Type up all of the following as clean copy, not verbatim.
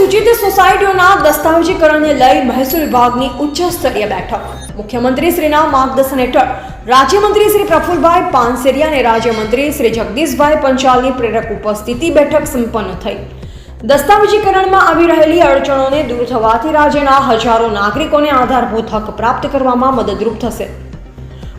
સૂચિત સોસાયટીઓના દસ્તાવેજીકરણને લઈ મહેસૂલ વિભાગની ઉચ્ચ સ્તરીય બેઠક મુખ્યમંત્રી શ્રીના માર્ગદર્શન હેઠળ રાજ્યમંત્રી શ્રી પ્રફુલભાઈ પાનસેરિયા અને રાજ્યમંત્રી શ્રી જગદીશભાઈ પંચાલની પ્રેરક ઉપસ્થિતિ બેઠક સંપન્ન થઈ। દસ્તાવેજીકરણમાં આવી રહેલી અડચણોને દૂર થવાથી રાજ્યના હજારો નાગરિકોને આધારભૂત હક પ્રાપ્ત કરવામાં મદદરૂપ થશે।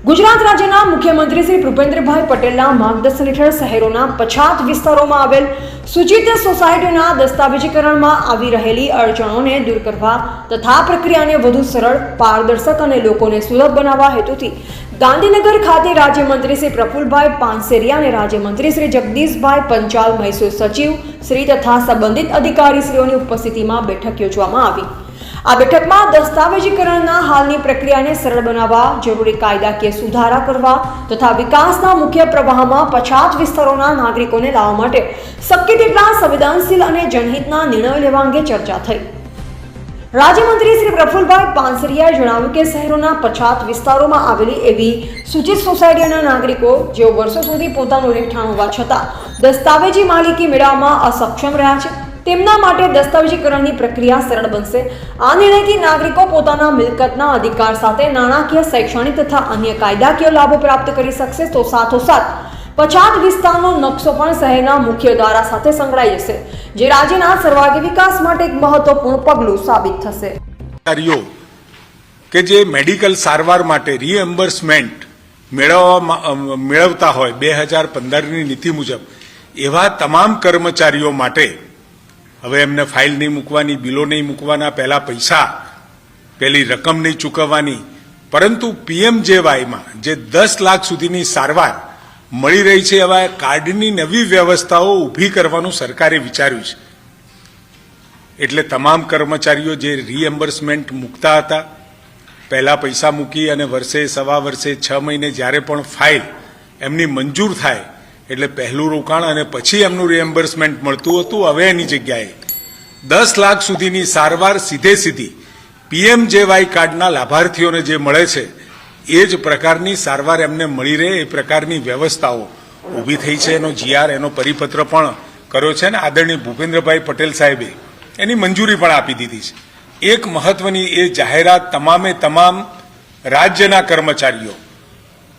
ગુજરાત રાજ્યના મુખ્યમંત્રી શ્રી ભૂપેન્દ્રભાઈ પટેલના માર્ગદર્શન હેઠળ શહેરોના પછાત વિસ્તારોમાં આવેલ સૂચિત સોસાયટીઓના દસ્તાવેજીકરણમાં આવી રહેલી અડચણોને દૂર કરવા તથા પ્રક્રિયાને વધુ સરળ, પારદર્શક અને લોકોને સુલભ બનાવવા હેતુથી ગાંધીનગર ખાતે રાજ્યમંત્રી શ્રી પ્રફુલભાઈ પાનસેરિયા અને રાજ્યમંત્રી શ્રી જગદીશભાઈ પંચાલ, મહેસૂલ સચિવ શ્રી તથા સંબંધિત અધિકારીશ્રીઓની ઉપસ્થિતિમાં બેઠક યોજવામાં આવી। આ બેઠકમાં દસ્તાવેજીકરણના હાલની પ્રક્રિયાને સરળ બનાવવા, જરૂરી કાયદાકીય સુધારા કરવા તથા વિકાસના મુખ્ય પ્રવાહમાં પછાત વિસ્તારોના નાગરિકોને લાવવા માટે શક્ય તેટલા સંવેદનશીલ અને જનહિતના નિર્ણયો લેવા અંગે ચર્ચા થઈ। રાજ્યમંત્રી શ્રી પ્રફુલભાઈ પાનસેરિયાએ જણાવ્યું કે શહેરોના પછાત વિસ્તારોમાં આવેલી એવી સૂચિત સોસાયટીઓના નાગરિકો જેઓ વર્ષો સુધી પોતાનું રહેઠાણ હોવા છતાં દસ્તાવેજી માલિકી મેળવવામાં અસક્ષમ રહ્યા છે, તેમના માટે દસ્તાવેજીકરણની પ્રક્રિયા સરળ બનશે। આ નિર્ણયથી નાગરિકો પોતાના મિલકતના અધિકાર સાથે નાણાકીય, શૈક્ષણિક તથા અન્ય કાયદાકીય લાભો પ્રાપ્ત કરી શકશે। તો સાથોસાથ પછાત વિસ્તારનો નકશો પણ શહેરના મુખ્ય દ્વારા સાથે સંકળાઈ જશે, જે રાજ્યના સર્વાંગી વિકાસ માટે એક મહત્વપૂર્ણ પગલું સાબિત થશે। કે જે મેડિકલ સારવાર માટે રીએમ્બર્સમેન્ટ મેળવતા હોય 2015ની નીતિ મુજબ, એવા તમામ કર્મચારીઓ માટે હવે એમને ફાઇલ નહીં મૂકવાની, બિલો નહીં મૂકવાના, પહેલા પૈસા, પહેલી રકમ નહીં ચૂકવવાની, પરંતુ પીએમજેવાયમાં જે 10 લાખ સુધીની સારવાર મળી રહી છે, એવા કાર્ડની નવી વ્યવસ્થાઓ ઊભી કરવાનું સરકારે વિચાર્યું છે। એટલે તમામ કર્મચારીઓ જે રીએમ્બર્સમેન્ટ મૂકતા હતા, પહેલા પૈસા મૂકી અને વર્ષે, સવા વર્ષે, 6 મહિને જ્યારે પણ ફાઇલ એમની મંજૂર થાય એટલે પહેલું રોકાણ અને પછી એમનું રીએમ્બર્સમેન્ટ મળતું હતું, હવે એની જગ્યાએ 10 લાખ સુધીની સારવાર સીધી પીએમજેવાય કાર્ડના લાભાર્થીઓને જે મળે છે એ જ પ્રકારની સારવાર એમને મળી રહે એ પ્રકારની વ્યવસ્થાઓ ઊભી થઈ છે। એનો જીઆર, એનો પરિપત્ર પણ કર્યો છે ને આદરણીય ભૂપેન્દ્રભાઈ પટેલ સાહેબે એની મંજૂરી પણ આપી દીધી છે। એક મહત્વની એ જાહેરાત તમામ રાજ્યના કર્મચારીઓ,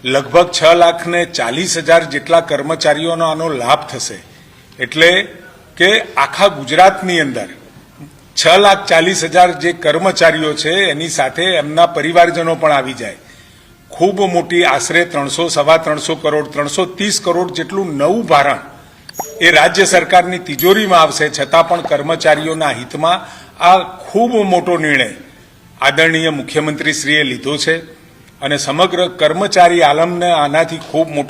લગભગ 6,40,000 જેટલા કર્મચારીઓનો આનો લાભ થશે। એટલે કે આખા ગુજરાતની અંદર 6,40,000 જે કર્મચારીઓ છે એની સાથે એમના પરિવારજનો પણ આવી જાય। ખૂબ મોટી, આશરે 300, સવા 300 કરોડ, 330 કરોડ જેટલું નવું ભારણ એ રાજ્ય સરકારની તિજોરીમાં આવશે, છતાં પણ કર્મચારીઓના હિતમાં આ ખૂબ મોટો નિર્ણય આદરણીય મુખ્યમંત્રીશ્રીએ લીધો છે અને સમગ્ર કર્મચારી આલમને આનાથી ખૂબ મોટો